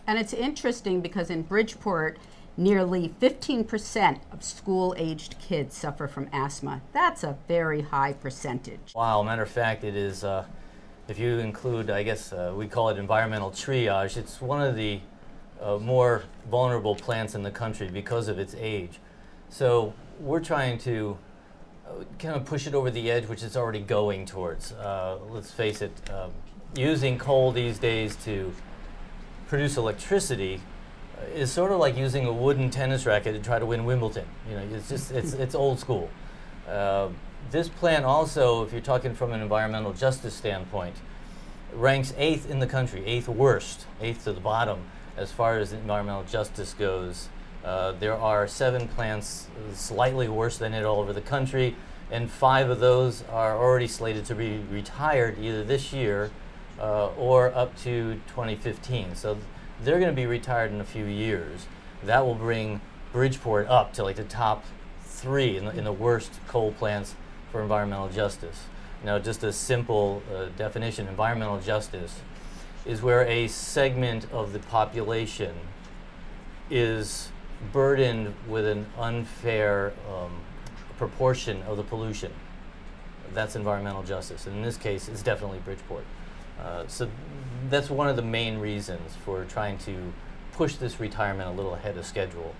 And it's interesting because in Bridgeport, nearly 15% of school-aged kids suffer from asthma. That's a very high percentage. Wow, matter of fact, it is, if you include, I guess we call it environmental triage, it's one of the more vulnerable plants in the country because of its age. So we're trying to kind of push it over the edge, which it's already going towards. Let's face it, using coal these days to produce electricity is sort of like using a wooden tennis racket to try to win Wimbledon. You know, it's just it's old school. This plant also, if you're talking from an environmental justice standpoint, ranks 8th in the country, 8th worst, 8th to the bottom as far as environmental justice goes. There are 7 plants slightly worse than it all over the country, and 5 of those are already slated to be retired either this year or up to 2015. So they're going to be retired in a few years. That will bring Bridgeport up to like the top 3 in the worst coal plants for environmental justice. Now, just a simple definition, environmental justice is where a segment of the population is burdened with an unfair proportion of the pollution. That's environmental justice. And in this case, it's definitely Bridgeport. So that's one of the main reasons for trying to push this retirement a little ahead of schedule.